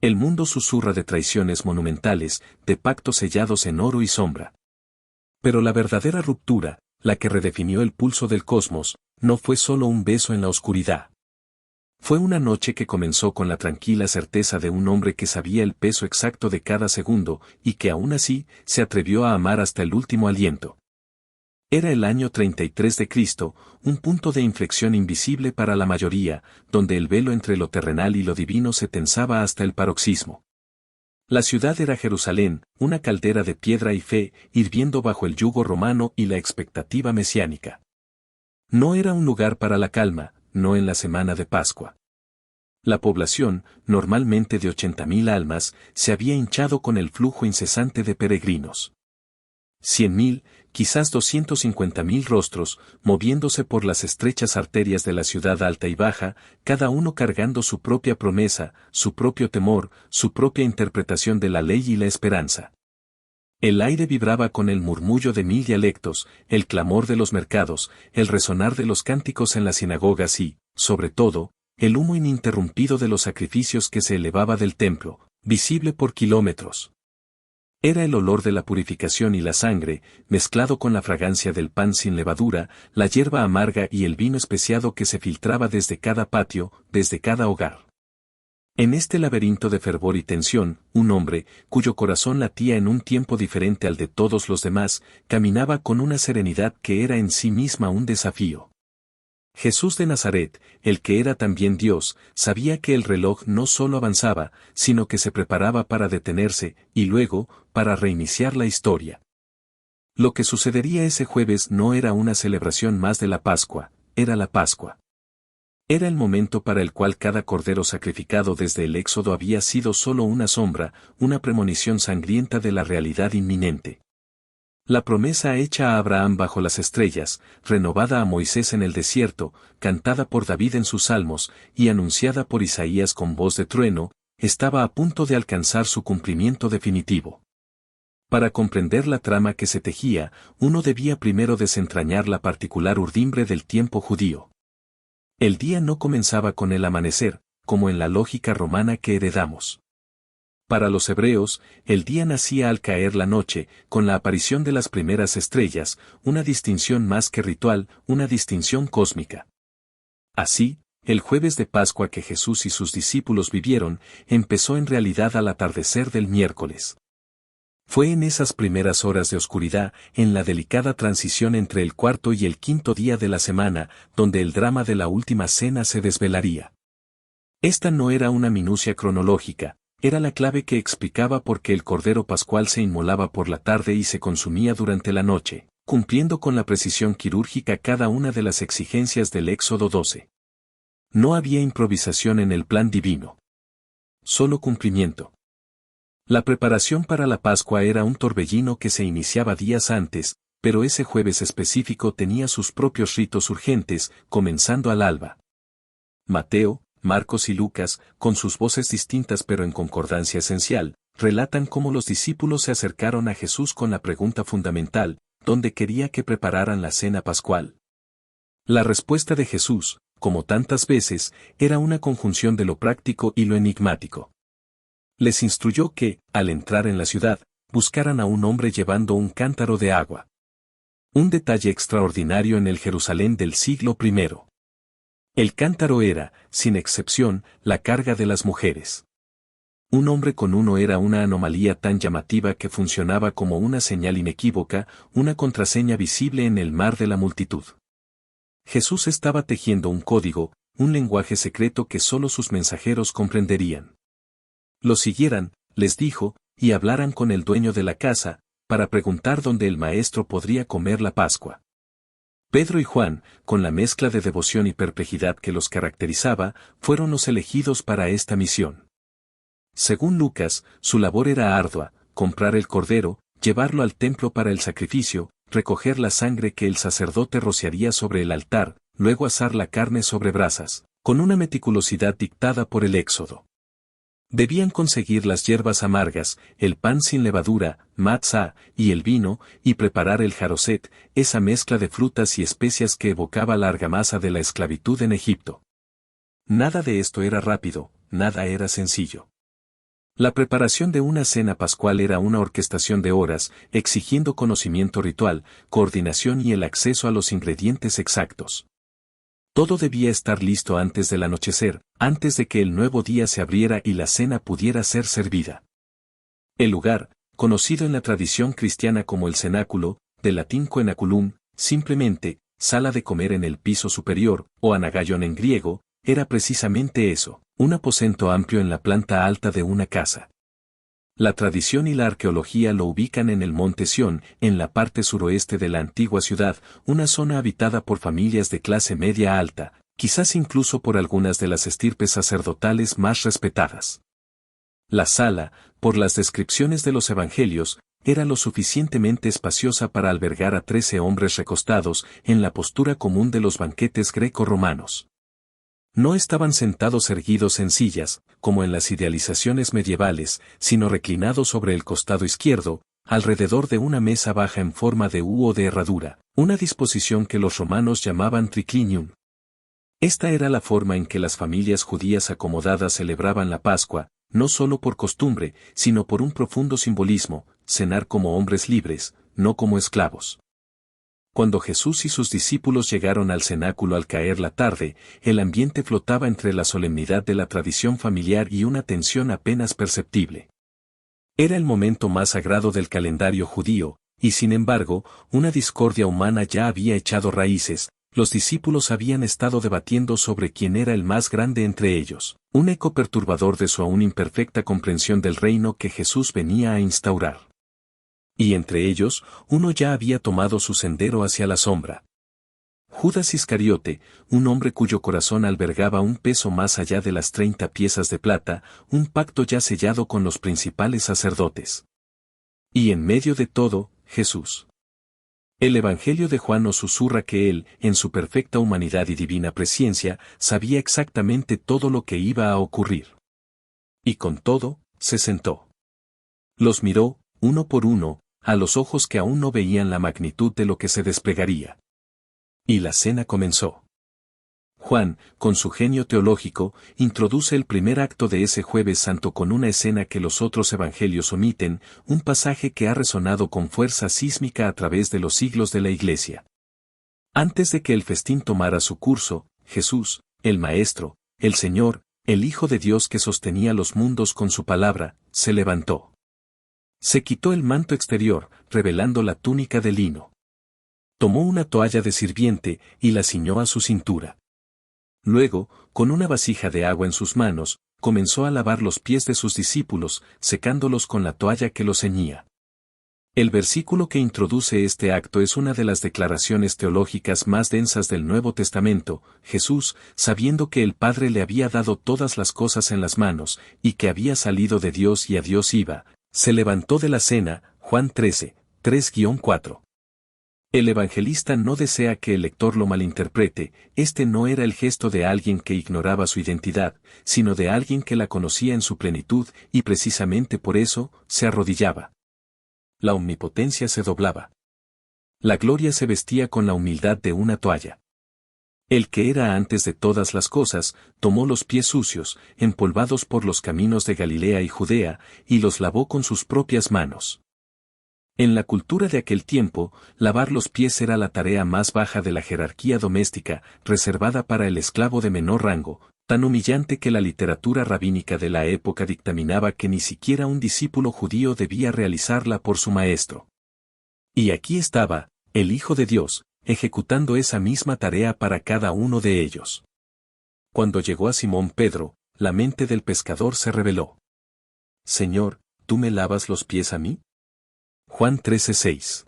El mundo susurra de traiciones monumentales, de pactos sellados en oro y sombra. Pero la verdadera ruptura, la que redefinió el pulso del cosmos, no fue solo un beso en la oscuridad. Fue una noche que comenzó con la tranquila certeza de un hombre que sabía el peso exacto de cada segundo y que aún así se atrevió a amar hasta el último aliento. Era el año 33 de Cristo, un punto de inflexión invisible para la mayoría, donde el velo entre lo terrenal y lo divino se tensaba hasta el paroxismo. La ciudad era Jerusalén, una caldera de piedra y fe, hirviendo bajo el yugo romano y la expectativa mesiánica. No era un lugar para la calma, no en la semana de Pascua. La población, normalmente de 80.000 almas, se había hinchado con el flujo incesante de peregrinos. 100.000, quizás 250.000 rostros, moviéndose por las estrechas arterias de la ciudad alta y baja, cada uno cargando su propia promesa, su propio temor, su propia interpretación de la ley y la esperanza. El aire vibraba con el murmullo de 1000 dialectos, el clamor de los mercados, el resonar de los cánticos en las sinagogas y, sobre todo, el humo ininterrumpido de los sacrificios que se elevaba del templo, visible por kilómetros. Era el olor de la purificación y la sangre, mezclado con la fragancia del pan sin levadura, la hierba amarga y el vino especiado que se filtraba desde cada patio, desde cada hogar. En este laberinto de fervor y tensión, un hombre, cuyo corazón latía en un tiempo diferente al de todos los demás, caminaba con una serenidad que era en sí misma un desafío. Jesús de Nazaret, el que era también Dios, sabía que el reloj no solo avanzaba, sino que se preparaba para detenerse, y luego, para reiniciar la historia. Lo que sucedería ese jueves no era una celebración más de la Pascua, era la Pascua. Era el momento para el cual cada cordero sacrificado desde el Éxodo había sido solo una sombra, una premonición sangrienta de la realidad inminente. La promesa hecha a Abraham bajo las estrellas, renovada a Moisés en el desierto, cantada por David en sus salmos, y anunciada por Isaías con voz de trueno, estaba a punto de alcanzar su cumplimiento definitivo. Para comprender la trama que se tejía, uno debía primero desentrañar la particular urdimbre del tiempo judío. El día no comenzaba con el amanecer, como en la lógica romana que heredamos. Para los hebreos, el día nacía al caer la noche, con la aparición de las primeras estrellas, una distinción más que ritual, una distinción cósmica. Así, el jueves de Pascua que Jesús y sus discípulos vivieron, empezó en realidad al atardecer del miércoles. Fue en esas primeras horas de oscuridad, en la delicada transición entre el cuarto y el quinto día de la semana, donde el drama de la última cena se desvelaría. Esta no era una minucia cronológica. Era la clave que explicaba por qué el cordero pascual se inmolaba por la tarde y se consumía durante la noche, cumpliendo con la precisión quirúrgica cada una de las exigencias del Éxodo 12. No había improvisación en el plan divino. Solo cumplimiento. La preparación para la Pascua era un torbellino que se iniciaba días antes, pero ese jueves específico tenía sus propios ritos urgentes, comenzando al alba. Mateo, Marcos y Lucas, con sus voces distintas pero en concordancia esencial, relatan cómo los discípulos se acercaron a Jesús con la pregunta fundamental, ¿dónde quería que prepararan la cena pascual? La respuesta de Jesús, como tantas veces, era una conjunción de lo práctico y lo enigmático. Les instruyó que, al entrar en la ciudad, buscaran a un hombre llevando un cántaro de agua. Un detalle extraordinario en el Jerusalén del siglo I. El cántaro era, sin excepción, la carga de las mujeres. Un hombre con uno era una anomalía tan llamativa que funcionaba como una señal inequívoca, una contraseña visible en el mar de la multitud. Jesús estaba tejiendo un código, un lenguaje secreto que solo sus mensajeros comprenderían. Lo siguieran, les dijo, y hablaran con el dueño de la casa, para preguntar dónde el maestro podría comer la Pascua. Pedro y Juan, con la mezcla de devoción y perplejidad que los caracterizaba, fueron los elegidos para esta misión. Según Lucas, su labor era ardua: comprar el cordero, llevarlo al templo para el sacrificio, recoger la sangre que el sacerdote rociaría sobre el altar, luego asar la carne sobre brasas, con una meticulosidad dictada por el Éxodo. Debían conseguir las hierbas amargas, el pan sin levadura, matzá, y el vino, y preparar el jaroset, esa mezcla de frutas y especias que evocaba la argamasa de la esclavitud en Egipto. Nada de esto era rápido, nada era sencillo. La preparación de una cena pascual era una orquestación de horas, exigiendo conocimiento ritual, coordinación y el acceso a los ingredientes exactos. Todo debía estar listo antes del anochecer, antes de que el nuevo día se abriera y la cena pudiera ser servida. El lugar, conocido en la tradición cristiana como el cenáculo, del latín cenaculum, simplemente, sala de comer en el piso superior, o anagaion en griego, era precisamente eso, un aposento amplio en la planta alta de una casa. La tradición y la arqueología lo ubican en el monte Sión, en la parte suroeste de la antigua ciudad, una zona habitada por familias de clase media alta, quizás incluso por algunas de las estirpes sacerdotales más respetadas. La sala, por las descripciones de los evangelios, era lo suficientemente espaciosa para albergar a 13 hombres recostados en la postura común de los banquetes greco-romanos. No estaban sentados erguidos en sillas, como en las idealizaciones medievales, sino reclinados sobre el costado izquierdo, alrededor de una mesa baja en forma de U o de herradura, una disposición que los romanos llamaban triclinium. Esta era la forma en que las familias judías acomodadas celebraban la Pascua, no solo por costumbre, sino por un profundo simbolismo, cenar como hombres libres, no como esclavos. Cuando Jesús y sus discípulos llegaron al cenáculo al caer la tarde, el ambiente flotaba entre la solemnidad de la tradición familiar y una tensión apenas perceptible. Era el momento más sagrado del calendario judío, y sin embargo, una discordia humana ya había echado raíces. Los discípulos habían estado debatiendo sobre quién era el más grande entre ellos, un eco perturbador de su aún imperfecta comprensión del reino que Jesús venía a instaurar. Y entre ellos, uno ya había tomado su sendero hacia la sombra. Judas Iscariote, un hombre cuyo corazón albergaba un peso más allá de las 30 piezas de plata, un pacto ya sellado con los principales sacerdotes. Y en medio de todo, Jesús. El Evangelio de Juan nos susurra que él, en su perfecta humanidad y divina presciencia, sabía exactamente todo lo que iba a ocurrir. Y con todo, se sentó. Los miró, uno por uno, a los ojos que aún no veían la magnitud de lo que se desplegaría. Y la cena comenzó. Juan, con su genio teológico, introduce el primer acto de ese Jueves Santo con una escena que los otros evangelios omiten, un pasaje que ha resonado con fuerza sísmica a través de los siglos de la Iglesia. Antes de que el festín tomara su curso, Jesús, el Maestro, el Señor, el Hijo de Dios que sostenía los mundos con su palabra, se levantó. Se quitó el manto exterior, revelando la túnica de lino. Tomó una toalla de sirviente y la ciñó a su cintura. Luego, con una vasija de agua en sus manos, comenzó a lavar los pies de sus discípulos, secándolos con la toalla que los ceñía. El versículo que introduce este acto es una de las declaraciones teológicas más densas del Nuevo Testamento. Jesús, sabiendo que el Padre le había dado todas las cosas en las manos, y que había salido de Dios y a Dios iba, se levantó de la cena. Juan 13, 3-4. El evangelista no desea que el lector lo malinterprete, este no era el gesto de alguien que ignoraba su identidad, sino de alguien que la conocía en su plenitud, y precisamente por eso, se arrodillaba. La omnipotencia se doblaba. La gloria se vestía con la humildad de una toalla. El que era antes de todas las cosas, tomó los pies sucios, empolvados por los caminos de Galilea y Judea, y los lavó con sus propias manos. En la cultura de aquel tiempo, lavar los pies era la tarea más baja de la jerarquía doméstica, reservada para el esclavo de menor rango, tan humillante que la literatura rabínica de la época dictaminaba que ni siquiera un discípulo judío debía realizarla por su maestro. Y aquí estaba, el Hijo de Dios, ejecutando esa misma tarea para cada uno de ellos. Cuando llegó a Simón Pedro, la mente del pescador se reveló. Señor, ¿tú me lavas los pies a mí? Juan 13:6.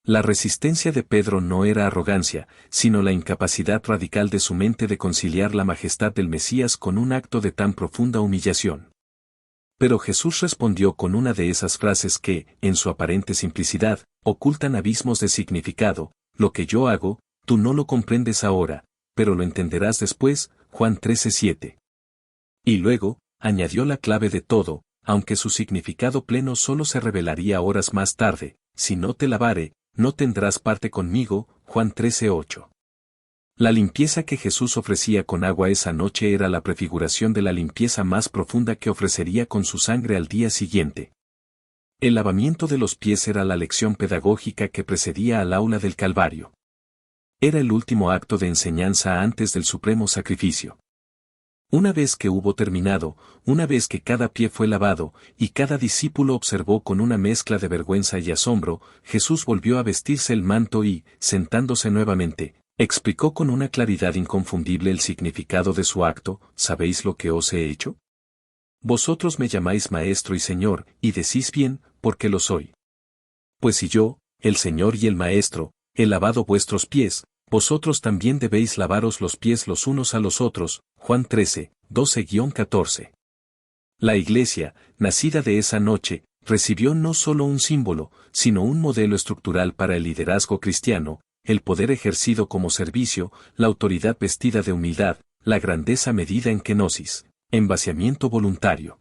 La resistencia de Pedro no era arrogancia, sino la incapacidad radical de su mente de conciliar la majestad del Mesías con un acto de tan profunda humillación. Pero Jesús respondió con una de esas frases que, en su aparente simplicidad, ocultan abismos de significado: lo que yo hago, tú no lo comprendes ahora, pero lo entenderás después. Juan 13:7. Y luego, añadió la clave de todo, aunque su significado pleno solo se revelaría horas más tarde: si no te lavare, no tendrás parte conmigo. Juan 13:8. La limpieza que Jesús ofrecía con agua esa noche era la prefiguración de la limpieza más profunda que ofrecería con su sangre al día siguiente. El lavamiento de los pies era la lección pedagógica que precedía al aula del Calvario. Era el último acto de enseñanza antes del supremo sacrificio. Una vez que hubo terminado, una vez que cada pie fue lavado, y cada discípulo observó con una mezcla de vergüenza y asombro, Jesús volvió a vestirse el manto y, sentándose nuevamente, explicó con una claridad inconfundible el significado de su acto. ¿Sabéis lo que os he hecho? Vosotros me llamáis Maestro y Señor, y decís bien, porque lo soy. Pues si yo, el Señor y el Maestro, he lavado vuestros pies, vosotros también debéis lavaros los pies los unos a los otros. Juan 13, 12-14. La Iglesia, nacida de esa noche, recibió no solo un símbolo, sino un modelo estructural para el liderazgo cristiano, el poder ejercido como servicio, la autoridad vestida de humildad, la grandeza medida en kenosis, en vaciamiento voluntario.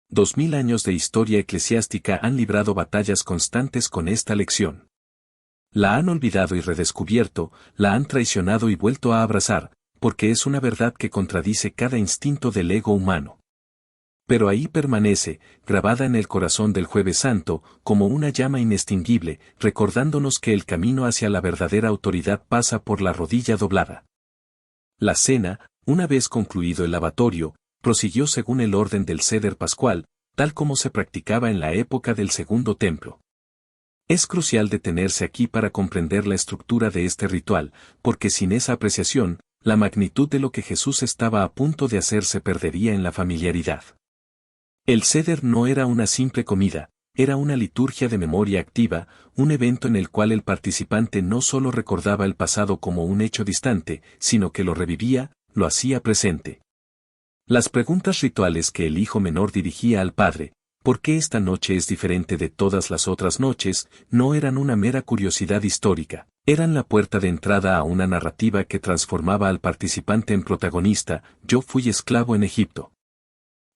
2000 años de historia eclesiástica han librado batallas constantes con esta lección. La han olvidado y redescubierto, la han traicionado y vuelto a abrazar, porque es una verdad que contradice cada instinto del ego humano. Pero ahí permanece, grabada en el corazón del Jueves Santo, como una llama inextinguible, recordándonos que el camino hacia la verdadera autoridad pasa por la rodilla doblada. La cena, una vez concluido el lavatorio, prosiguió según el orden del Seder pascual, tal como se practicaba en la época del Segundo Templo. Es crucial detenerse aquí para comprender la estructura de este ritual, porque sin esa apreciación, la magnitud de lo que Jesús estaba a punto de hacer se perdería en la familiaridad. El Seder no era una simple comida, era una liturgia de memoria activa, un evento en el cual el participante no solo recordaba el pasado como un hecho distante, sino que lo revivía, lo hacía presente. Las preguntas rituales que el hijo menor dirigía al padre, ¿por qué esta noche es diferente de todas las otras noches?, no eran una mera curiosidad histórica, eran la puerta de entrada a una narrativa que transformaba al participante en protagonista. Yo fui esclavo en Egipto.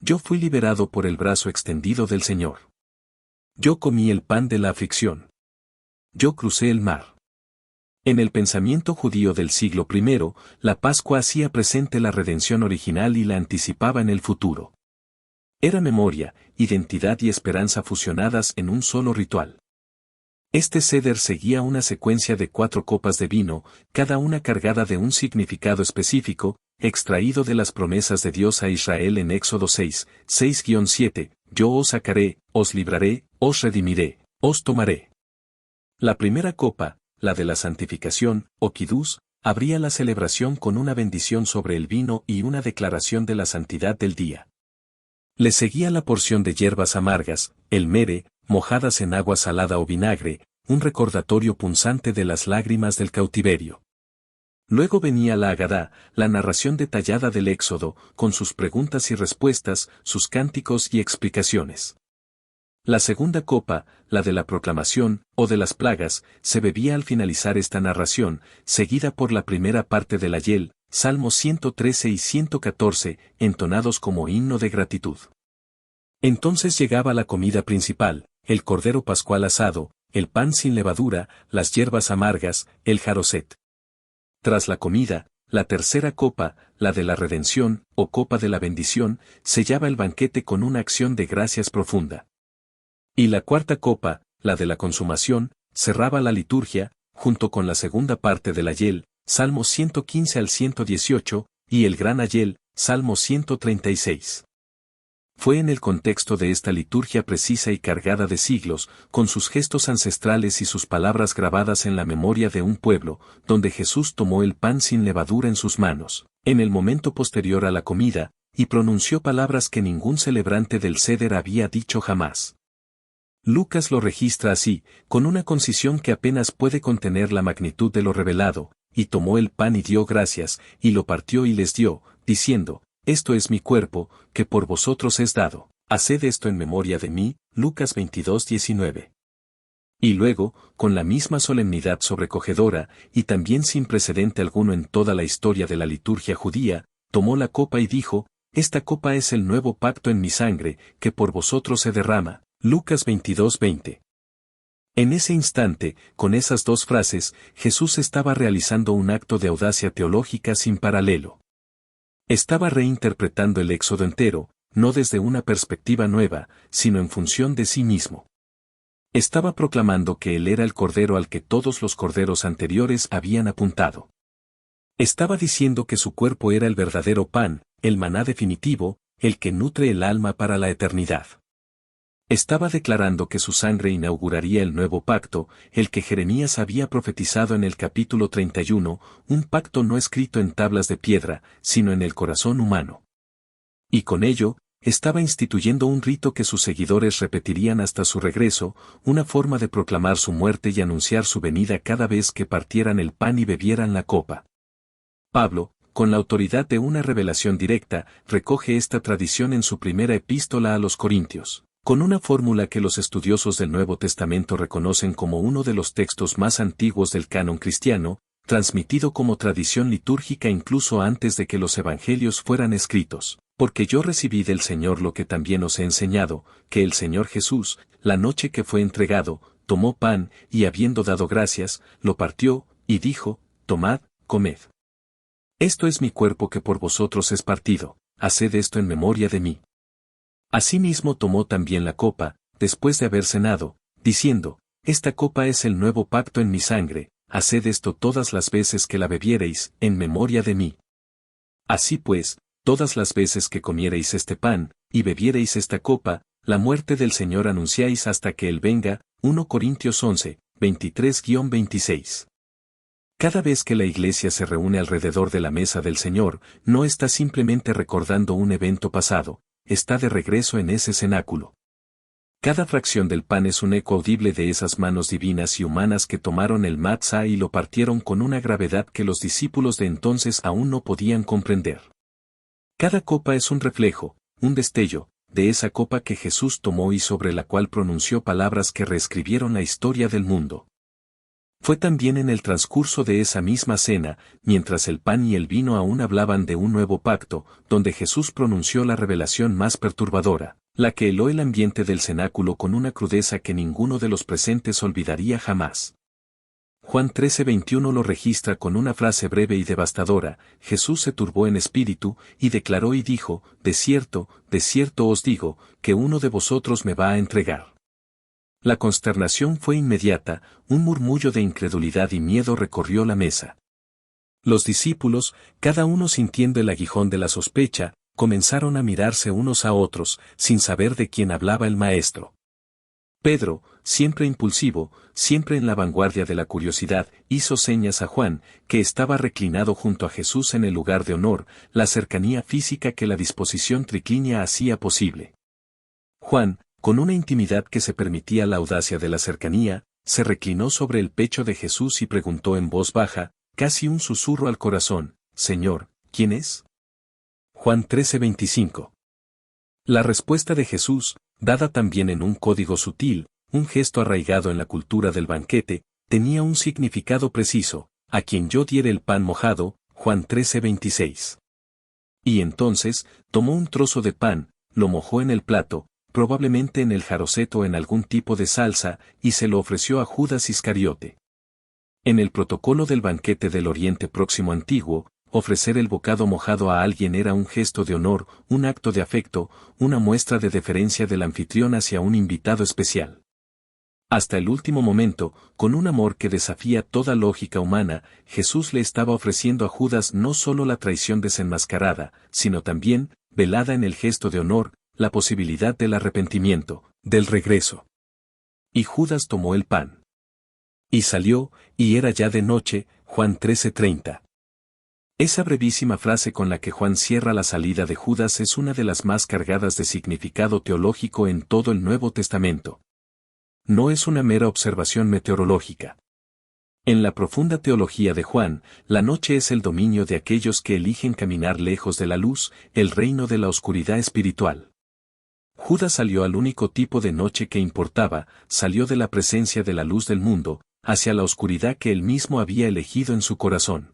Yo fui liberado por el brazo extendido del Señor. Yo comí el pan de la aflicción. Yo crucé el mar. En el pensamiento judío del siglo I, la Pascua hacía presente la redención original y la anticipaba en el futuro. Era memoria, identidad y esperanza fusionadas en un solo ritual. Este Seder seguía una secuencia de 4 copas de vino, cada una cargada de un significado específico, extraído de las promesas de Dios a Israel en Éxodo 6, 6-7, yo os sacaré, os libraré, os redimiré, os tomaré. La primera copa, la de la santificación, o Kidús, abría la celebración con una bendición sobre el vino y una declaración de la santidad del día. Le seguía la porción de hierbas amargas, el mere, mojadas en agua salada o vinagre, un recordatorio punzante de las lágrimas del cautiverio. Luego venía la Agadá, la narración detallada del Éxodo, con sus preguntas y respuestas, sus cánticos y explicaciones. La segunda copa, la de la proclamación, o de las plagas, se bebía al finalizar esta narración, seguida por la primera parte del Ayel, Salmos 113 y 114, entonados como himno de gratitud. Entonces llegaba la comida principal, el cordero pascual asado, el pan sin levadura, las hierbas amargas, el jaroset. Tras la comida, la tercera copa, la de la redención, o copa de la bendición, sellaba el banquete con una acción de gracias profunda. Y la cuarta copa, la de la consumación, cerraba la liturgia, junto con la segunda parte del Ayel, Salmos 115 al 118, y el gran Ayel, Salmos 136. Fue en el contexto de esta liturgia precisa y cargada de siglos, con sus gestos ancestrales y sus palabras grabadas en la memoria de un pueblo, donde Jesús tomó el pan sin levadura en sus manos, en el momento posterior a la comida, y pronunció palabras que ningún celebrante del Seder había dicho jamás. Lucas lo registra así, con una concisión que apenas puede contener la magnitud de lo revelado, y tomó el pan y dio gracias, y lo partió y les dio, diciendo, esto es mi cuerpo, que por vosotros es dado, haced esto en memoria de mí. Lucas 22:19. Y luego, con la misma solemnidad sobrecogedora, y también sin precedente alguno en toda la historia de la liturgia judía, tomó la copa y dijo, esta copa es el nuevo pacto en mi sangre, que por vosotros se derrama. Lucas 22:20. En ese instante, con esas dos frases, Jesús estaba realizando un acto de audacia teológica sin paralelo. Estaba reinterpretando el Éxodo entero, no desde una perspectiva nueva, sino en función de sí mismo. Estaba proclamando que Él era el Cordero al que todos los corderos anteriores habían apuntado. Estaba diciendo que su cuerpo era el verdadero pan, el maná definitivo, el que nutre el alma para la eternidad. Estaba declarando que su sangre inauguraría el nuevo pacto, el que Jeremías había profetizado en el capítulo 31, un pacto no escrito en tablas de piedra, sino en el corazón humano. Y con ello, estaba instituyendo un rito que sus seguidores repetirían hasta su regreso, una forma de proclamar su muerte y anunciar su venida cada vez que partieran el pan y bebieran la copa. Pablo, con la autoridad de una revelación directa, recoge esta tradición en su primera epístola a los Corintios, con una fórmula que los estudiosos del Nuevo Testamento reconocen como uno de los textos más antiguos del canon cristiano, transmitido como tradición litúrgica incluso antes de que los evangelios fueran escritos. Porque yo recibí del Señor lo que también os he enseñado, que el Señor Jesús, la noche que fue entregado, tomó pan, y habiendo dado gracias, lo partió, y dijo, tomad, comed. Esto es mi cuerpo que por vosotros es partido, haced esto en memoria de mí. Asimismo tomó también la copa, después de haber cenado, diciendo, esta copa es el nuevo pacto en mi sangre, haced esto todas las veces que la bebiereis, en memoria de mí. Así pues, todas las veces que comiereis este pan, y bebiereis esta copa, la muerte del Señor anunciáis hasta que Él venga. 1 Corintios 11, 23-26. Cada vez que la Iglesia se reúne alrededor de la mesa del Señor, no está simplemente recordando un evento pasado, está de regreso en ese cenáculo. Cada fracción del pan es un eco audible de esas manos divinas y humanas que tomaron el matzá y lo partieron con una gravedad que los discípulos de entonces aún no podían comprender. Cada copa es un reflejo, un destello, de esa copa que Jesús tomó y sobre la cual pronunció palabras que reescribieron la historia del mundo. Fue también en el transcurso de esa misma cena, mientras el pan y el vino aún hablaban de un nuevo pacto, donde Jesús pronunció la revelación más perturbadora, la que heló el ambiente del cenáculo con una crudeza que ninguno de los presentes olvidaría jamás. Juan 13:21 lo registra con una frase breve y devastadora: Jesús se turbó en espíritu, y declaró y dijo, de cierto os digo, que uno de vosotros me va a entregar. La consternación fue inmediata, un murmullo de incredulidad y miedo recorrió la mesa. Los discípulos, cada uno sintiendo el aguijón de la sospecha, comenzaron a mirarse unos a otros, sin saber de quién hablaba el maestro. Pedro, siempre impulsivo, siempre en la vanguardia de la curiosidad, hizo señas a Juan, que estaba reclinado junto a Jesús en el lugar de honor, la cercanía física que la disposición triclínea hacía posible. Juan, con una intimidad que se permitía la audacia de la cercanía, se reclinó sobre el pecho de Jesús y preguntó en voz baja, casi un susurro al corazón, Señor, ¿quién es? Juan 13:25. La respuesta de Jesús, dada también en un código sutil, un gesto arraigado en la cultura del banquete, tenía un significado preciso: a quien yo diere el pan mojado, Juan 13:26. Y entonces, tomó un trozo de pan, lo mojó en el plato, probablemente en el jarocet o en algún tipo de salsa, y se lo ofreció a Judas Iscariote. En el protocolo del banquete del Oriente Próximo antiguo, ofrecer el bocado mojado a alguien era un gesto de honor, un acto de afecto, una muestra de deferencia del anfitrión hacia un invitado especial. Hasta el último momento, con un amor que desafía toda lógica humana, Jesús le estaba ofreciendo a Judas no solo la traición desenmascarada, sino también, velada en el gesto de honor, la posibilidad del arrepentimiento, del regreso. Y Judas tomó el pan. Y salió, y era ya de noche, Juan 13:30. Esa brevísima frase con la que Juan cierra la salida de Judas es una de las más cargadas de significado teológico en todo el Nuevo Testamento. No es una mera observación meteorológica. En la profunda teología de Juan, la noche es el dominio de aquellos que eligen caminar lejos de la luz, el reino de la oscuridad espiritual. Judas salió al único tipo de noche que importaba, salió de la presencia de la luz del mundo, hacia la oscuridad que él mismo había elegido en su corazón.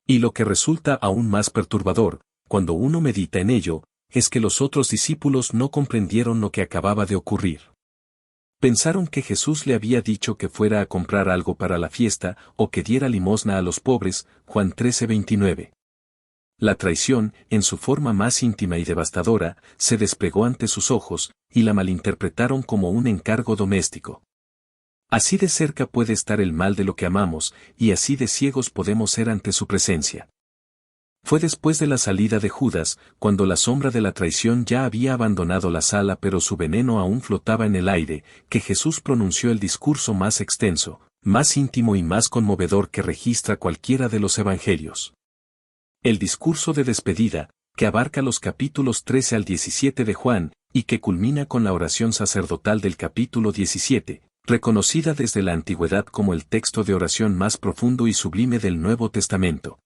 Y lo que resulta aún más perturbador, cuando uno medita en ello, es que los otros discípulos no comprendieron lo que acababa de ocurrir. Pensaron que Jesús le había dicho que fuera a comprar algo para la fiesta o que diera limosna a los pobres, Juan 13:29. La traición, en su forma más íntima y devastadora, se desplegó ante sus ojos, y la malinterpretaron como un encargo doméstico. Así de cerca puede estar el mal de lo que amamos, y así de ciegos podemos ser ante su presencia. Fue después de la salida de Judas, cuando la sombra de la traición ya había abandonado la sala pero su veneno aún flotaba en el aire, que Jesús pronunció el discurso más extenso, más íntimo y más conmovedor que registra cualquiera de los evangelios. El discurso de despedida, que abarca los capítulos 13 al 17 de Juan, y que culmina con la oración sacerdotal del capítulo 17, reconocida desde la antigüedad como el texto de oración más profundo y sublime del Nuevo Testamento.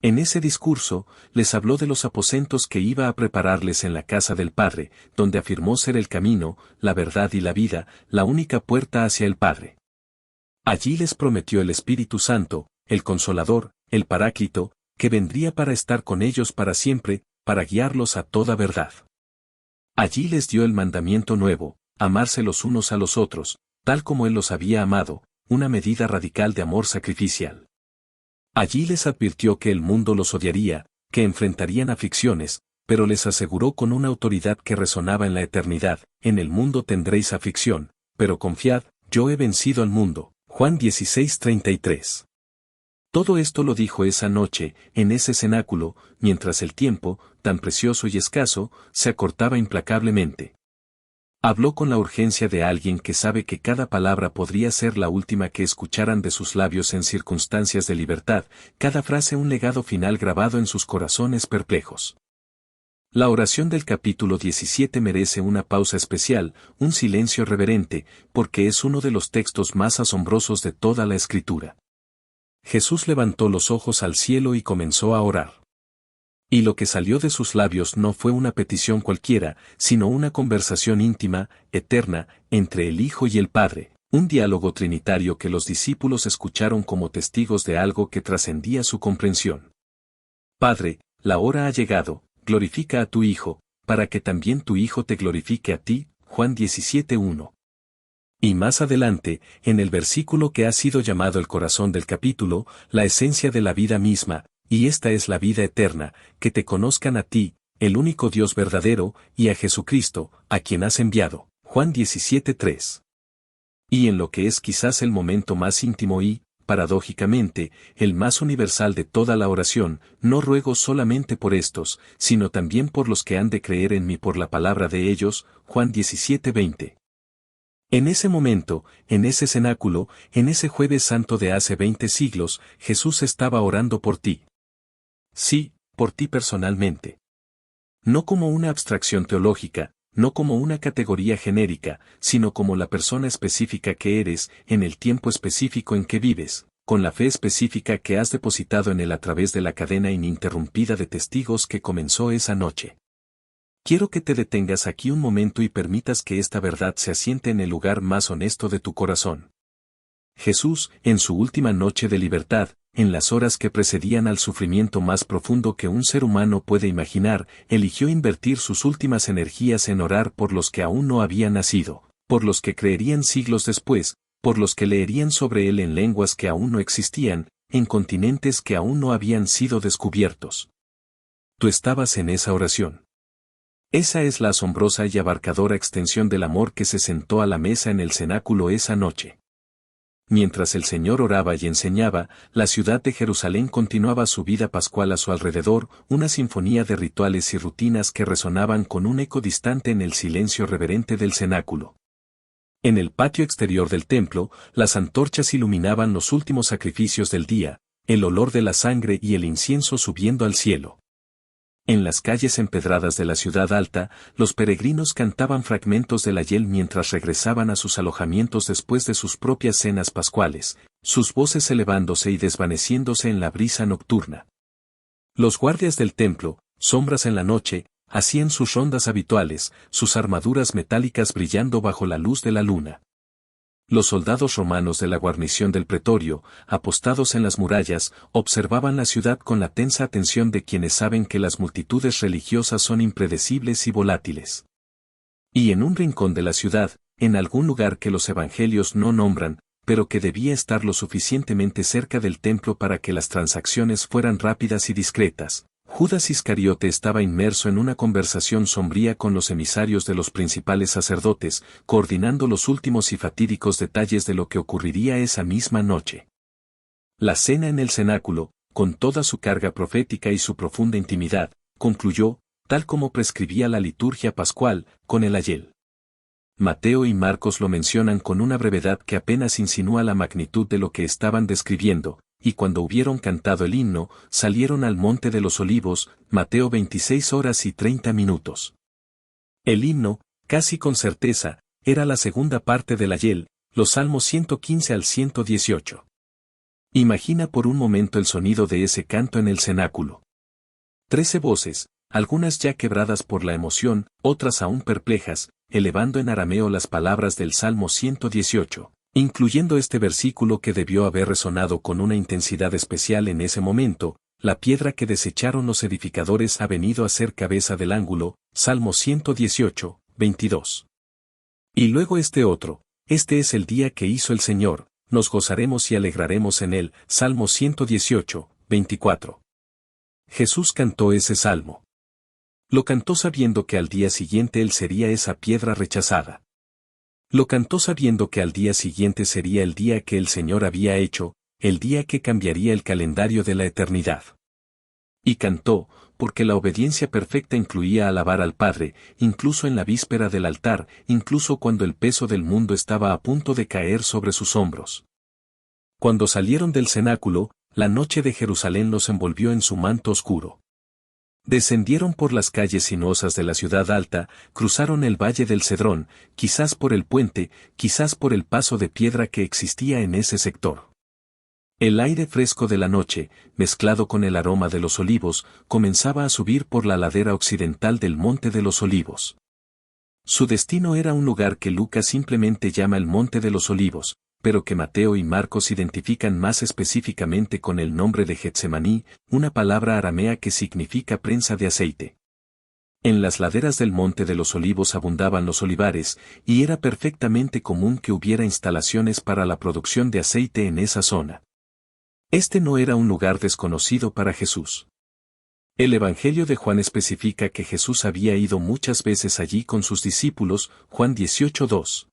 En ese discurso, les habló de los aposentos que iba a prepararles en la casa del Padre, donde afirmó ser el camino, la verdad y la vida, la única puerta hacia el Padre. Allí les prometió el Espíritu Santo, el Consolador, el Paráclito, que vendría para estar con ellos para siempre, para guiarlos a toda verdad. Allí les dio el mandamiento nuevo, amarse los unos a los otros, tal como Él los había amado, una medida radical de amor sacrificial. Allí les advirtió que el mundo los odiaría, que enfrentarían aflicciones, pero les aseguró con una autoridad que resonaba en la eternidad: en el mundo tendréis aflicción, pero confiad, yo he vencido al mundo. Juan 16:33. Todo esto lo dijo esa noche, en ese cenáculo, mientras el tiempo, tan precioso y escaso, se acortaba implacablemente. Habló con la urgencia de alguien que sabe que cada palabra podría ser la última que escucharan de sus labios en circunstancias de libertad, cada frase un legado final grabado en sus corazones perplejos. La oración del capítulo 17 merece una pausa especial, un silencio reverente, porque es uno de los textos más asombrosos de toda la Escritura. Jesús levantó los ojos al cielo y comenzó a orar. Y lo que salió de sus labios no fue una petición cualquiera, sino una conversación íntima, eterna, entre el Hijo y el Padre, un diálogo trinitario que los discípulos escucharon como testigos de algo que trascendía su comprensión. Padre, la hora ha llegado, glorifica a tu Hijo, para que también tu Hijo te glorifique a ti. Juan 17:1. Y más adelante, en el versículo que ha sido llamado el corazón del capítulo, la esencia de la vida misma, y esta es la vida eterna, que te conozcan a ti, el único Dios verdadero, y a Jesucristo, a quien has enviado. Juan 17:3. Y en lo que es quizás el momento más íntimo y, paradójicamente, el más universal de toda la oración, no ruego solamente por estos, sino también por los que han de creer en mí por la palabra de ellos. Juan 17:20. En ese momento, en ese cenáculo, en ese jueves santo de hace 20 siglos, Jesús estaba orando por ti. Sí, por ti personalmente. No como una abstracción teológica, no como una categoría genérica, sino como la persona específica que eres, en el tiempo específico en que vives, con la fe específica que has depositado en él a través de la cadena ininterrumpida de testigos que comenzó esa noche. Quiero que te detengas aquí un momento y permitas que esta verdad se asiente en el lugar más honesto de tu corazón. Jesús, en su última noche de libertad, en las horas que precedían al sufrimiento más profundo que un ser humano puede imaginar, eligió invertir sus últimas energías en orar por los que aún no habían nacido, por los que creerían siglos después, por los que leerían sobre él en lenguas que aún no existían, en continentes que aún no habían sido descubiertos. Tú estabas en esa oración. Esa es la asombrosa y abarcadora extensión del amor que se sentó a la mesa en el cenáculo esa noche. Mientras el Señor oraba y enseñaba, la ciudad de Jerusalén continuaba su vida pascual a su alrededor, una sinfonía de rituales y rutinas que resonaban con un eco distante en el silencio reverente del cenáculo. En el patio exterior del templo, las antorchas iluminaban los últimos sacrificios del día, el olor de la sangre y el incienso subiendo al cielo. En las calles empedradas de la ciudad alta, los peregrinos cantaban fragmentos del Ayel mientras regresaban a sus alojamientos después de sus propias cenas pascuales, sus voces elevándose y desvaneciéndose en la brisa nocturna. Los guardias del templo, sombras en la noche, hacían sus rondas habituales, sus armaduras metálicas brillando bajo la luz de la luna. Los soldados romanos de la guarnición del pretorio, apostados en las murallas, observaban la ciudad con la tensa atención de quienes saben que las multitudes religiosas son impredecibles y volátiles. Y en un rincón de la ciudad, en algún lugar que los evangelios no nombran, pero que debía estar lo suficientemente cerca del templo para que las transacciones fueran rápidas y discretas. Judas Iscariote estaba inmerso en una conversación sombría con los emisarios de los principales sacerdotes, coordinando los últimos y fatídicos detalles de lo que ocurriría esa misma noche. La cena en el cenáculo, con toda su carga profética y su profunda intimidad, concluyó, tal como prescribía la liturgia pascual, con el ayel. Mateo y Marcos lo mencionan con una brevedad que apenas insinúa la magnitud de lo que estaban describiendo, y cuando hubieron cantado el himno, salieron al monte de los olivos, Mateo 26:30. El himno, casi con certeza, era la segunda parte del ayel, los Salmos 115 al 118. Imagina por un momento el sonido de ese canto en el cenáculo. 13 voces, algunas ya quebradas por la emoción, otras aún perplejas, elevando en arameo las palabras del Salmo 118, incluyendo este versículo que debió haber resonado con una intensidad especial en ese momento: la piedra que desecharon los edificadores ha venido a ser cabeza del ángulo, Salmo 118:22. Y luego este otro: este es el día que hizo el Señor, nos gozaremos y alegraremos en él, Salmo 118:24. Jesús cantó ese salmo. Lo cantó sabiendo que al día siguiente él sería esa piedra rechazada. Lo cantó sabiendo que al día siguiente sería el día que el Señor había hecho, el día que cambiaría el calendario de la eternidad. Y cantó, porque la obediencia perfecta incluía alabar al Padre, incluso en la víspera del altar, incluso cuando el peso del mundo estaba a punto de caer sobre sus hombros. Cuando salieron del cenáculo, la noche de Jerusalén los envolvió en su manto oscuro. Descendieron por las calles sinuosas de la ciudad alta, cruzaron el valle del Cedrón, quizás por el puente, quizás por el paso de piedra que existía en ese sector. El aire fresco de la noche, mezclado con el aroma de los olivos, comenzaba a subir por la ladera occidental del Monte de los Olivos. Su destino era un lugar que Lucas simplemente llama el Monte de los Olivos, pero que Mateo y Marcos identifican más específicamente con el nombre de Getsemaní, una palabra aramea que significa prensa de aceite. En las laderas del Monte de los Olivos abundaban los olivares, y era perfectamente común que hubiera instalaciones para la producción de aceite en esa zona. Este no era un lugar desconocido para Jesús. El Evangelio de Juan especifica que Jesús había ido muchas veces allí con sus discípulos, Juan 18:2.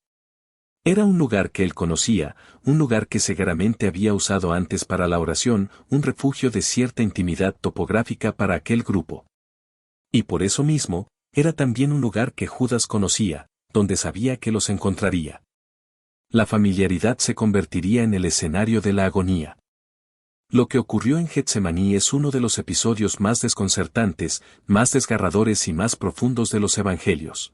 Era un lugar que él conocía, un lugar que seguramente había usado antes para la oración, un refugio de cierta intimidad topográfica para aquel grupo. Y por eso mismo, era también un lugar que Judas conocía, donde sabía que los encontraría. La familiaridad se convertiría en el escenario de la agonía. Lo que ocurrió en Getsemaní es uno de los episodios más desconcertantes, más desgarradores y más profundos de los evangelios.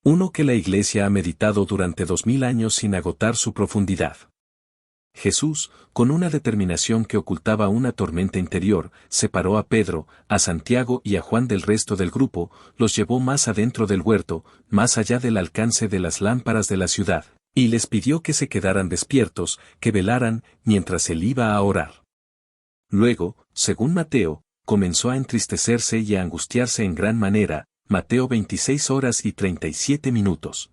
Uno que la Iglesia ha meditado durante 2000 años sin agotar su profundidad. Jesús, con una determinación que ocultaba una tormenta interior, separó a Pedro, a Santiago y a Juan del resto del grupo, los llevó más adentro del huerto, más allá del alcance de las lámparas de la ciudad, y les pidió que se quedaran despiertos, que velaran, mientras él iba a orar. Luego, según Mateo, comenzó a entristecerse y a angustiarse en gran manera, Mateo 26:37.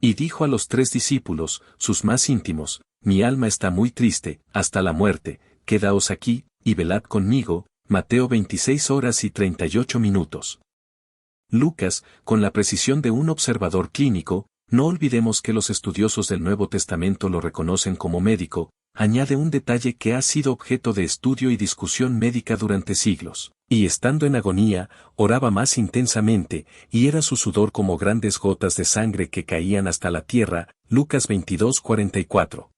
Y dijo a los 3 discípulos, sus más íntimos: mi alma está muy triste, hasta la muerte, quedaos aquí, y velad conmigo, Mateo 26:38. Lucas, con la precisión de un observador clínico, no olvidemos que los estudiosos del Nuevo Testamento lo reconocen como médico, añade un detalle que ha sido objeto de estudio y discusión médica durante siglos. Y estando en agonía, oraba más intensamente, y era su sudor como grandes gotas de sangre que caían hasta la tierra, Lucas 22:44.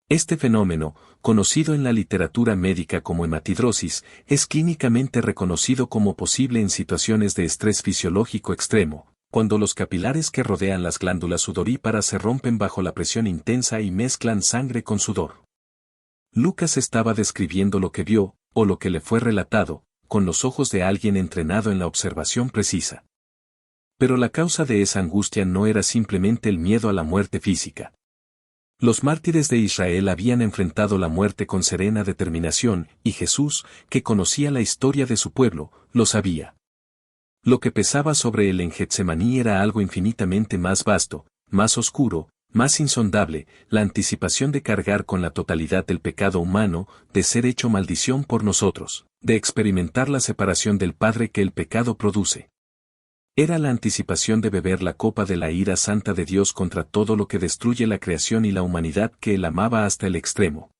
Este fenómeno, conocido en la literatura médica como hematidrosis, es clínicamente reconocido como posible en situaciones de estrés fisiológico extremo, cuando los capilares que rodean las glándulas sudoríparas se rompen bajo la presión intensa y mezclan sangre con sudor. Lucas estaba describiendo lo que vio, o lo que le fue relatado, con los ojos de alguien entrenado en la observación precisa. Pero la causa de esa angustia no era simplemente el miedo a la muerte física. Los mártires de Israel habían enfrentado la muerte con serena determinación, y Jesús, que conocía la historia de su pueblo, lo sabía. Lo que pesaba sobre él en Getsemaní era algo infinitamente más vasto, más oscuro, más insondable, la anticipación de cargar con la totalidad del pecado humano, de ser hecho maldición por nosotros, de experimentar la separación del Padre que el pecado produce. Era la anticipación de beber la copa de la ira santa de Dios contra todo lo que destruye la creación y la humanidad que él amaba hasta el extremo.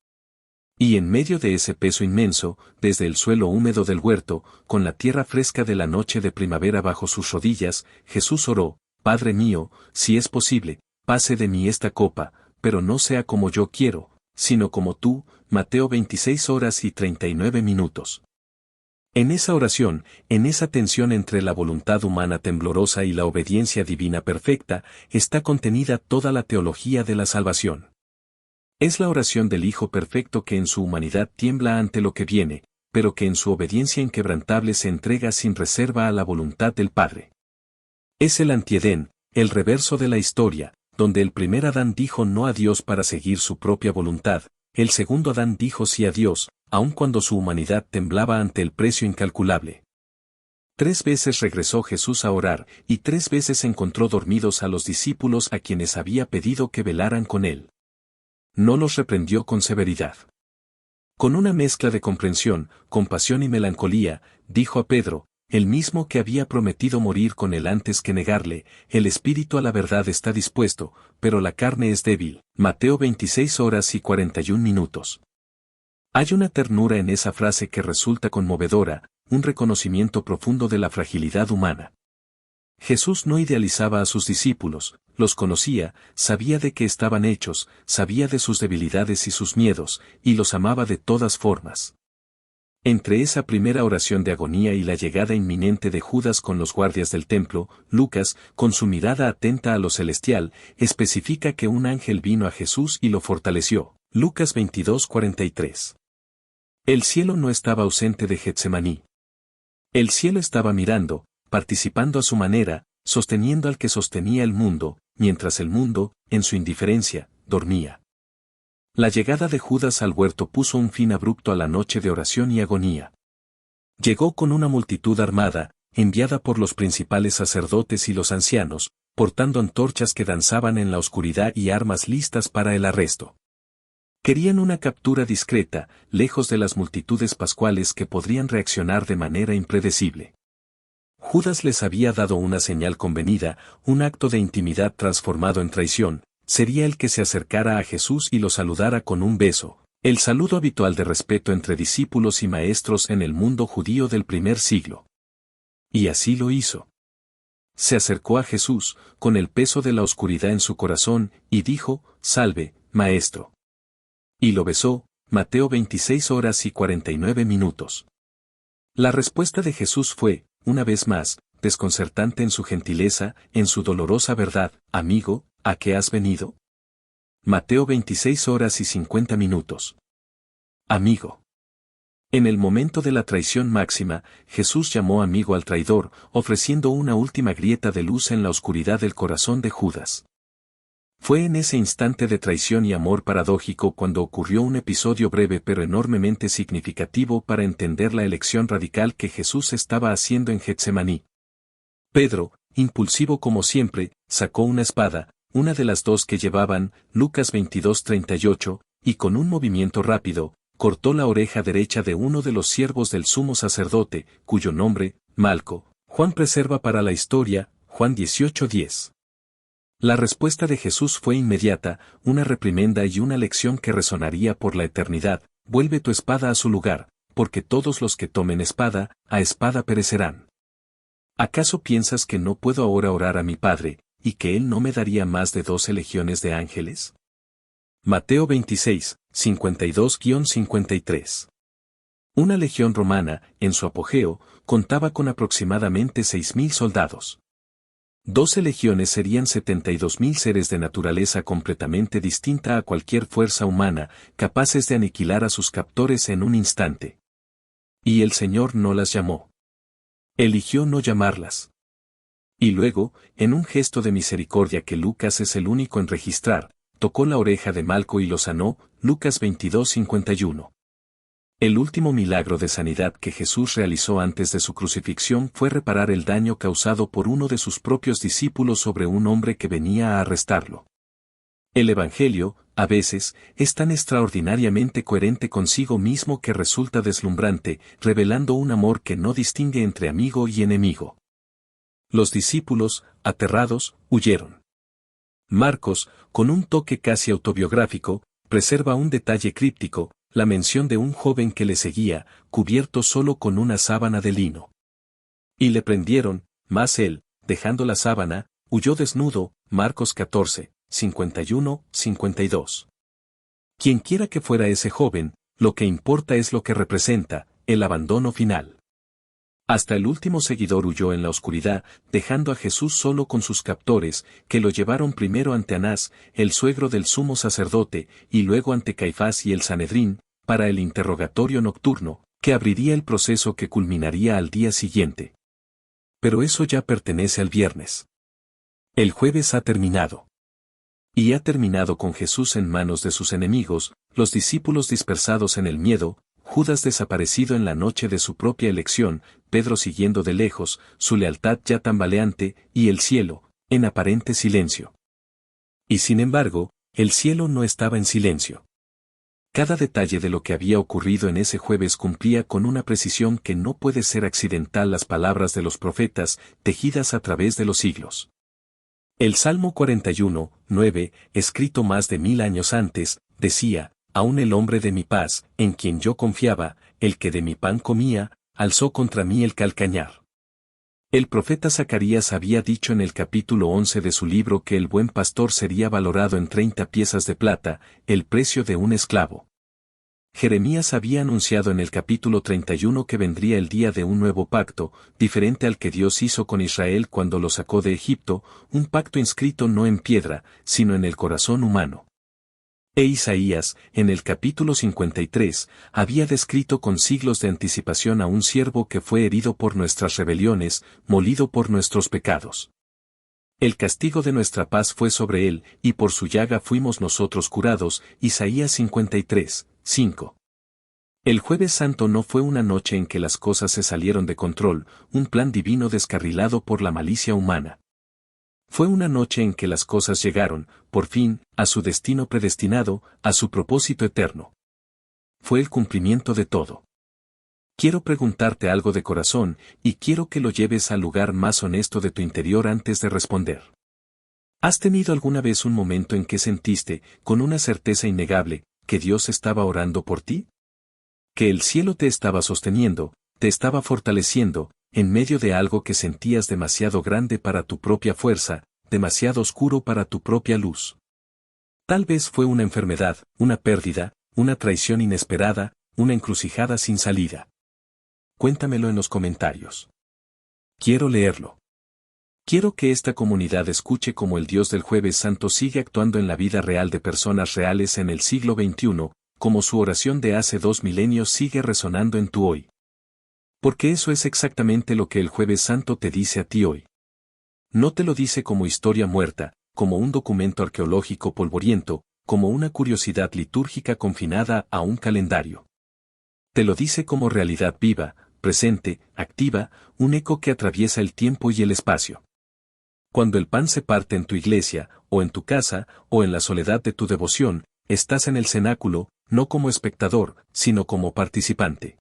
Y en medio de ese peso inmenso, desde el suelo húmedo del huerto, con la tierra fresca de la noche de primavera bajo sus rodillas, Jesús oró: Padre mío, si es posible, pase de mí esta copa, pero no sea como yo quiero, sino como tú. Mateo 26:39. En esa oración, en esa tensión entre la voluntad humana temblorosa y la obediencia divina perfecta, está contenida toda la teología de la salvación. Es la oración del Hijo perfecto que en su humanidad tiembla ante lo que viene, pero que en su obediencia inquebrantable se entrega sin reserva a la voluntad del Padre. Es el antiedén, el reverso de la historia, donde el primer Adán dijo no a Dios para seguir su propia voluntad, el segundo Adán dijo sí a Dios, aun cuando su humanidad temblaba ante el precio incalculable. 3 veces regresó Jesús a orar, y 3 veces encontró dormidos a los discípulos a quienes había pedido que velaran con él. No los reprendió con severidad. Con una mezcla de comprensión, compasión y melancolía, dijo a Pedro, el mismo que había prometido morir con él antes que negarle: el espíritu a la verdad está dispuesto, pero la carne es débil. Mateo 26:41. Hay una ternura en esa frase que resulta conmovedora, un reconocimiento profundo de la fragilidad humana. Jesús no idealizaba a sus discípulos, los conocía, sabía de qué estaban hechos, sabía de sus debilidades y sus miedos, y los amaba de todas formas. Entre esa primera oración de agonía y la llegada inminente de Judas con los guardias del templo, Lucas, con su mirada atenta a lo celestial, especifica que un ángel vino a Jesús y lo fortaleció. Lucas 22:43. El cielo no estaba ausente de Getsemaní. El cielo estaba mirando, participando a su manera, sosteniendo al que sostenía el mundo, mientras el mundo, en su indiferencia, dormía. La llegada de Judas al huerto puso un fin abrupto a la noche de oración y agonía. Llegó con una multitud armada, enviada por los principales sacerdotes y los ancianos, portando antorchas que danzaban en la oscuridad y armas listas para el arresto. Querían una captura discreta, lejos de las multitudes pascuales que podrían reaccionar de manera impredecible. Judas les había dado una señal convenida, un acto de intimidad transformado en traición. Sería el que se acercara a Jesús y lo saludara con un beso, el saludo habitual de respeto entre discípulos y maestros en el mundo judío del primer siglo. Y así lo hizo. Se acercó a Jesús, con el peso de la oscuridad en su corazón, y dijo: Salve, Maestro. Y lo besó. Mateo 26:49. La respuesta de Jesús fue, una vez más, desconcertante en su gentileza, en su dolorosa verdad: Amigo, ¿a qué has venido? Mateo 26:50. Amigo. En el momento de la traición máxima, Jesús llamó amigo al traidor, ofreciendo una última grieta de luz en la oscuridad del corazón de Judas. Fue en ese instante de traición y amor paradójico cuando ocurrió un episodio breve pero enormemente significativo para entender la elección radical que Jesús estaba haciendo en Getsemaní. Pedro, impulsivo como siempre, sacó una espada, una de las 2 que llevaban, Lucas 22:38, y con un movimiento rápido, cortó la oreja derecha de uno de los siervos del sumo sacerdote, cuyo nombre, Malco, Juan preserva para la historia, Juan 18:10. La respuesta de Jesús fue inmediata, una reprimenda y una lección que resonaría por la eternidad: vuelve tu espada a su lugar, porque todos los que tomen espada, a espada perecerán. ¿Acaso piensas que no puedo ahora orar a mi Padre, y que Él no me daría más de 12 legiones de ángeles? Mateo 26:52-53. Una legión romana, en su apogeo, contaba con aproximadamente 6.000 soldados. 12 legiones serían 72.000 seres de naturaleza completamente distinta a cualquier fuerza humana, capaces de aniquilar a sus captores en un instante. Y el Señor no las llamó. Eligió no llamarlas. Y luego, en un gesto de misericordia que Lucas es el único en registrar, tocó la oreja de Malco y lo sanó. Lucas 22:51. El último milagro de sanidad que Jesús realizó antes de su crucifixión fue reparar el daño causado por uno de sus propios discípulos sobre un hombre que venía a arrestarlo. El Evangelio, a veces, es tan extraordinariamente coherente consigo mismo que resulta deslumbrante, revelando un amor que no distingue entre amigo y enemigo. Los discípulos, aterrados, huyeron. Marcos, con un toque casi autobiográfico, preserva un detalle críptico, la mención de un joven que le seguía, cubierto solo con una sábana de lino. Y le prendieron, mas él, dejando la sábana, huyó desnudo. Marcos 14, 51-52. Quienquiera que fuera ese joven, lo que importa es lo que representa, el abandono final. Hasta el último seguidor huyó en la oscuridad, dejando a Jesús solo con sus captores, que lo llevaron primero ante Anás, el suegro del sumo sacerdote, y luego ante Caifás y el Sanedrín, para el interrogatorio nocturno, que abriría el proceso que culminaría al día siguiente. Pero eso ya pertenece al viernes. El jueves ha terminado. Y ha terminado con Jesús en manos de sus enemigos, los discípulos dispersados en el miedo, Judas desaparecido en la noche de su propia elección, Pedro siguiendo de lejos, su lealtad ya tambaleante, y el cielo, en aparente silencio. Y sin embargo, el cielo no estaba en silencio. Cada detalle de lo que había ocurrido en ese jueves cumplía con una precisión que no puede ser accidental las palabras de los profetas, tejidas a través de los siglos. El Salmo 41, 9, escrito más de 1000 años antes, decía: aun el hombre de mi paz, en quien yo confiaba, el que de mi pan comía, alzó contra mí el calcañar. El profeta Zacarías había dicho en el capítulo 11 de su libro que el buen pastor sería valorado en 30 piezas de plata, el precio de un esclavo. Jeremías había anunciado en el capítulo 31 que vendría el día de un nuevo pacto, diferente al que Dios hizo con Israel cuando lo sacó de Egipto, un pacto inscrito no en piedra, sino en el corazón humano. E Isaías, en el capítulo 53, había descrito con siglos de anticipación a un siervo que fue herido por nuestras rebeliones, molido por nuestros pecados. El castigo de nuestra paz fue sobre él, y por su llaga fuimos nosotros curados. Isaías 53, 5. El Jueves Santo no fue una noche en que las cosas se salieron de control, un plan divino descarrilado por la malicia humana. Fue una noche en que las cosas llegaron, por fin, a su destino predestinado, a su propósito eterno. Fue el cumplimiento de todo. Quiero preguntarte algo de corazón, y quiero que lo lleves al lugar más honesto de tu interior antes de responder. ¿Has tenido alguna vez un momento en que sentiste, con una certeza innegable, que Dios estaba orando por ti? Que el cielo te estaba sosteniendo, te estaba fortaleciendo, en medio de algo que sentías demasiado grande para tu propia fuerza, demasiado oscuro para tu propia luz. Tal vez fue una enfermedad, una pérdida, una traición inesperada, una encrucijada sin salida. Cuéntamelo en los comentarios. Quiero leerlo. Quiero que esta comunidad escuche cómo el Dios del Jueves Santo sigue actuando en la vida real de personas reales en el siglo XXI, como su oración de hace 2 milenios sigue resonando en tu hoy. Porque eso es exactamente lo que el Jueves Santo te dice a ti hoy. No te lo dice como historia muerta, como un documento arqueológico polvoriento, como una curiosidad litúrgica confinada a un calendario. Te lo dice como realidad viva, presente, activa, un eco que atraviesa el tiempo y el espacio. Cuando el pan se parte en tu iglesia, o en tu casa, o en la soledad de tu devoción, estás en el cenáculo, no como espectador, sino como participante.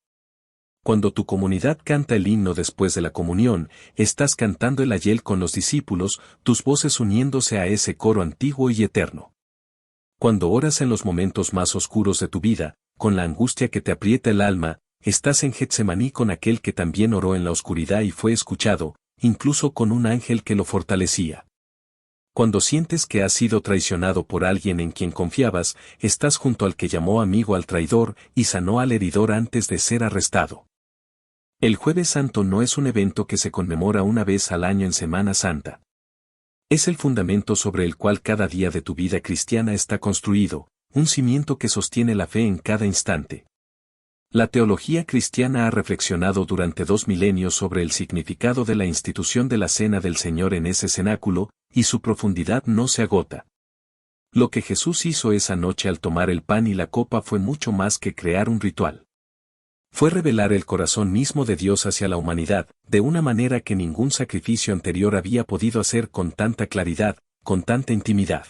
Cuando tu comunidad canta el himno después de la comunión, estás cantando el ayel con los discípulos, tus voces uniéndose a ese coro antiguo y eterno. Cuando oras en los momentos más oscuros de tu vida, con la angustia que te aprieta el alma, estás en Getsemaní con aquel que también oró en la oscuridad y fue escuchado, incluso con un ángel que lo fortalecía. Cuando sientes que has sido traicionado por alguien en quien confiabas, estás junto al que llamó amigo al traidor y sanó al heridor antes de ser arrestado. El Jueves Santo no es un evento que se conmemora una vez al año en Semana Santa. Es el fundamento sobre el cual cada día de tu vida cristiana está construido, un cimiento que sostiene la fe en cada instante. La teología cristiana ha reflexionado durante 2 milenios sobre el significado de la institución de la Cena del Señor en ese cenáculo, y su profundidad no se agota. Lo que Jesús hizo esa noche al tomar el pan y la copa fue mucho más que crear un ritual. Fue revelar el corazón mismo de Dios hacia la humanidad, de una manera que ningún sacrificio anterior había podido hacer con tanta claridad, con tanta intimidad.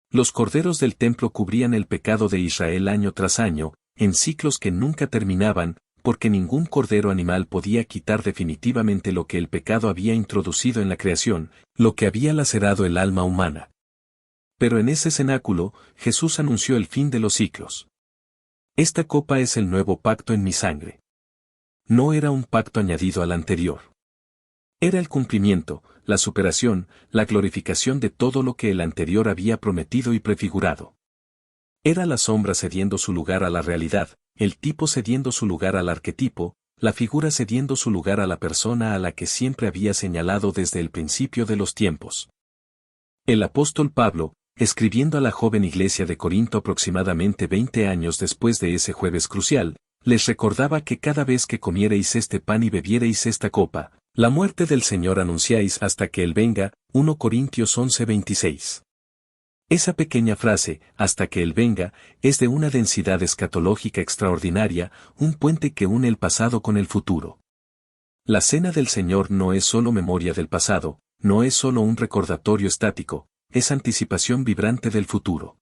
Los corderos del templo cubrían el pecado de Israel año tras año, en ciclos que nunca terminaban, porque ningún cordero animal podía quitar definitivamente lo que el pecado había introducido en la creación, lo que había lacerado el alma humana. Pero en ese cenáculo, Jesús anunció el fin de los ciclos. Esta copa es el nuevo pacto en mi sangre. No era un pacto añadido al anterior. Era el cumplimiento, la superación, la glorificación de todo lo que el anterior había prometido y prefigurado. Era la sombra cediendo su lugar a la realidad, el tipo cediendo su lugar al arquetipo, la figura cediendo su lugar a la persona a la que siempre había señalado desde el principio de los tiempos. El apóstol Pablo, escribiendo a la joven iglesia de Corinto aproximadamente 20 años después de ese jueves crucial, les recordaba que cada vez que comiereis este pan y bebiereis esta copa, la muerte del Señor anunciáis hasta que Él venga, 1 Corintios 11:26. Esa pequeña frase, hasta que Él venga, es de una densidad escatológica extraordinaria, un puente que une el pasado con el futuro. La cena del Señor no es solo memoria del pasado, no es solo un recordatorio estático, es anticipación vibrante del futuro.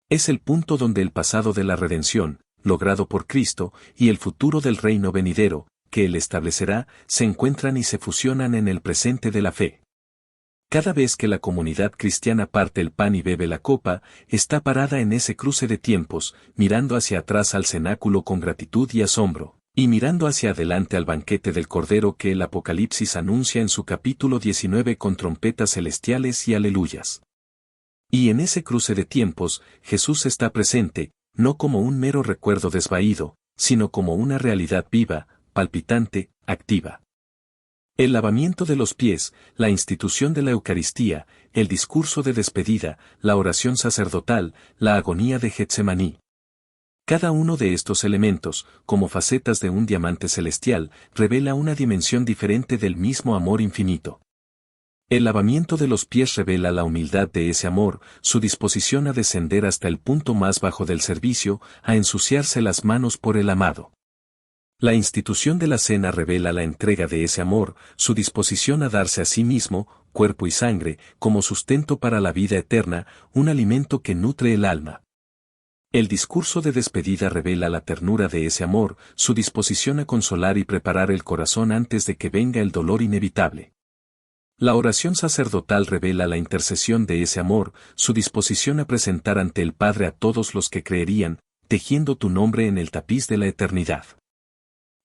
Es el punto donde el pasado de la redención, logrado por Cristo, y el futuro del reino venidero, que Él establecerá, se encuentran y se fusionan en el presente de la fe. Cada vez que la comunidad cristiana parte el pan y bebe la copa, está parada en ese cruce de tiempos, mirando hacia atrás al cenáculo con gratitud y asombro, y mirando hacia adelante al banquete del Cordero que el Apocalipsis anuncia en su capítulo 19 con trompetas celestiales y aleluyas. Y en ese cruce de tiempos, Jesús está presente, no como un mero recuerdo desvaído, sino como una realidad viva, palpitante, activa. El lavamiento de los pies, la institución de la Eucaristía, el discurso de despedida, la oración sacerdotal, la agonía de Getsemaní. Cada uno de estos elementos, como facetas de un diamante celestial, revela una dimensión diferente del mismo amor infinito. El lavamiento de los pies revela la humildad de ese amor, su disposición a descender hasta el punto más bajo del servicio, a ensuciarse las manos por el amado. La institución de la cena revela la entrega de ese amor, su disposición a darse a sí mismo, cuerpo y sangre, como sustento para la vida eterna, un alimento que nutre el alma. El discurso de despedida revela la ternura de ese amor, su disposición a consolar y preparar el corazón antes de que venga el dolor inevitable. La oración sacerdotal revela la intercesión de ese amor, su disposición a presentar ante el Padre a todos los que creerían, tejiendo tu nombre en el tapiz de la eternidad.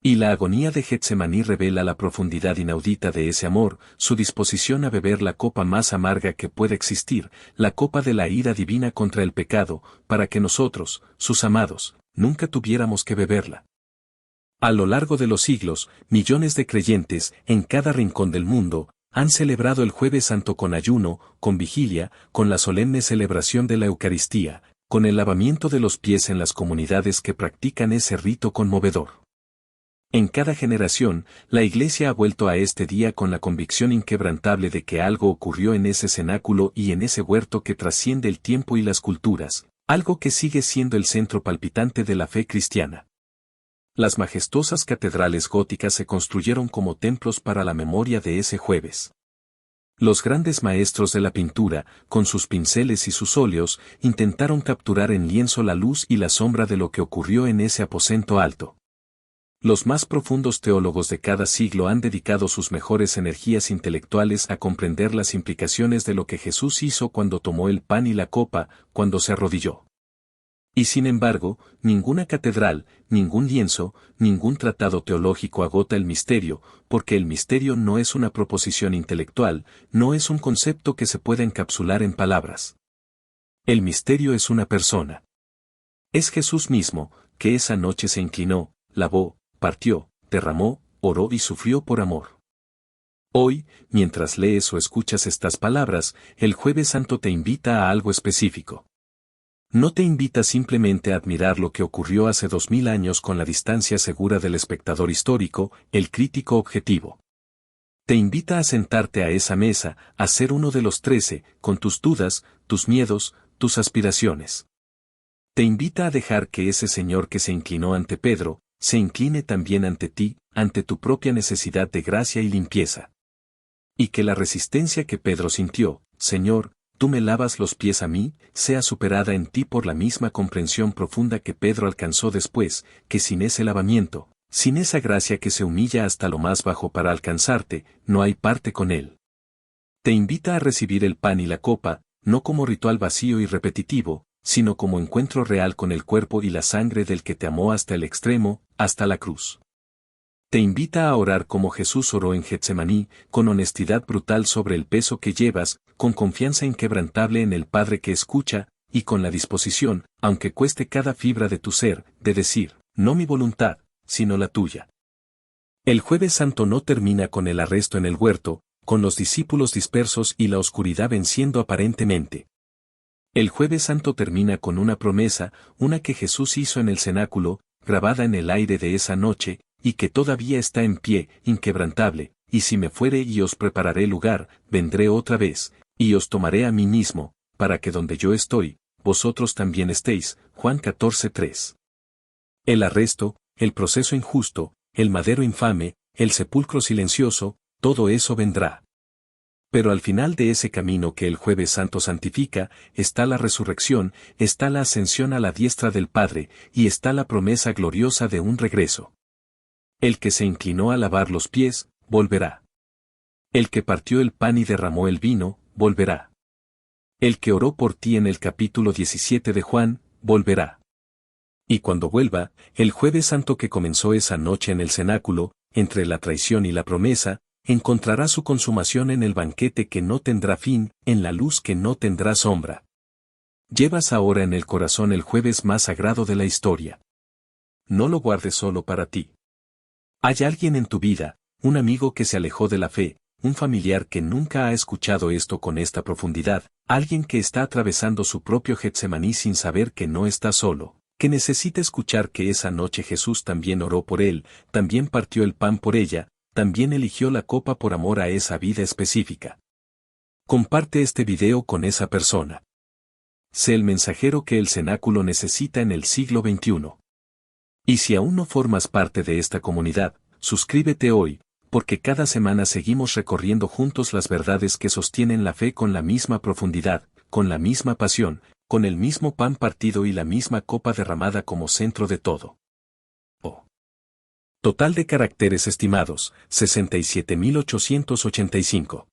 Y la agonía de Getsemaní revela la profundidad inaudita de ese amor, su disposición a beber la copa más amarga que pueda existir, la copa de la ira divina contra el pecado, para que nosotros, sus amados, nunca tuviéramos que beberla. A lo largo de los siglos, millones de creyentes, en cada rincón del mundo, han celebrado el Jueves Santo con ayuno, con vigilia, con la solemne celebración de la Eucaristía, con el lavamiento de los pies en las comunidades que practican ese rito conmovedor. En cada generación, la Iglesia ha vuelto a este día con la convicción inquebrantable de que algo ocurrió en ese cenáculo y en ese huerto que trasciende el tiempo y las culturas, algo que sigue siendo el centro palpitante de la fe cristiana. Las majestuosas catedrales góticas se construyeron como templos para la memoria de ese jueves. Los grandes maestros de la pintura, con sus pinceles y sus óleos, intentaron capturar en lienzo la luz y la sombra de lo que ocurrió en ese aposento alto. Los más profundos teólogos de cada siglo han dedicado sus mejores energías intelectuales a comprender las implicaciones de lo que Jesús hizo cuando tomó el pan y la copa, cuando se arrodilló. Y sin embargo, ninguna catedral, ningún lienzo, ningún tratado teológico agota el misterio, porque el misterio no es una proposición intelectual, no es un concepto que se pueda encapsular en palabras. El misterio es una persona. Es Jesús mismo, que esa noche se inclinó, lavó, partió, derramó, oró y sufrió por amor. Hoy, mientras lees o escuchas estas palabras, el Jueves Santo te invita a algo específico. No te invita simplemente a admirar lo que ocurrió hace 2000 años con la distancia segura del espectador histórico, el crítico objetivo. Te invita a sentarte a esa mesa, a ser uno de los 13, con tus dudas, tus miedos, tus aspiraciones. Te invita a dejar que ese Señor que se inclinó ante Pedro, se incline también ante ti, ante tu propia necesidad de gracia y limpieza. Y que la resistencia que Pedro sintió, Señor, tú me lavas los pies a mí, sea superada en ti por la misma comprensión profunda que Pedro alcanzó después, que sin ese lavamiento, sin esa gracia que se humilla hasta lo más bajo para alcanzarte, no hay parte con él. Te invita a recibir el pan y la copa, no como ritual vacío y repetitivo, sino como encuentro real con el cuerpo y la sangre del que te amó hasta el extremo, hasta la cruz. Te invita a orar como Jesús oró en Getsemaní, con honestidad brutal sobre el peso que llevas, con confianza inquebrantable en el Padre que escucha, y con la disposición, aunque cueste cada fibra de tu ser, de decir, no mi voluntad, sino la tuya. El Jueves Santo no termina con el arresto en el huerto, con los discípulos dispersos y la oscuridad venciendo aparentemente. El Jueves Santo termina con una promesa, una que Jesús hizo en el cenáculo, grabada en el aire de esa noche, y que todavía está en pie, inquebrantable, y si me fuere y os prepararé lugar, vendré otra vez, y os tomaré a mí mismo, para que donde yo estoy, vosotros también estéis. Juan 14:3. El arresto, el proceso injusto, el madero infame, el sepulcro silencioso, todo eso vendrá. Pero al final de ese camino que el Jueves Santo santifica, está la resurrección, está la ascensión a la diestra del Padre, y está la promesa gloriosa de un regreso. El que se inclinó a lavar los pies, volverá. El que partió el pan y derramó el vino, volverá. El que oró por ti en el capítulo 17 de Juan, volverá. Y cuando vuelva, el Jueves Santo que comenzó esa noche en el cenáculo, entre la traición y la promesa, encontrará su consumación en el banquete que no tendrá fin, en la luz que no tendrá sombra. Llevas ahora en el corazón el jueves más sagrado de la historia. No lo guardes solo para ti. Hay alguien en tu vida, un amigo que se alejó de la fe, un familiar que nunca ha escuchado esto con esta profundidad, alguien que está atravesando su propio Getsemaní sin saber que no está solo, que necesita escuchar que esa noche Jesús también oró por él, también partió el pan por ella, también eligió la copa por amor a esa vida específica. Comparte este video con esa persona. Sé el mensajero que el cenáculo necesita en el siglo XXI. Y si aún no formas parte de esta comunidad, suscríbete hoy, porque cada semana seguimos recorriendo juntos las verdades que sostienen la fe con la misma profundidad, con la misma pasión, con el mismo pan partido y la misma copa derramada como centro de todo. Total de caracteres estimados, 67.885.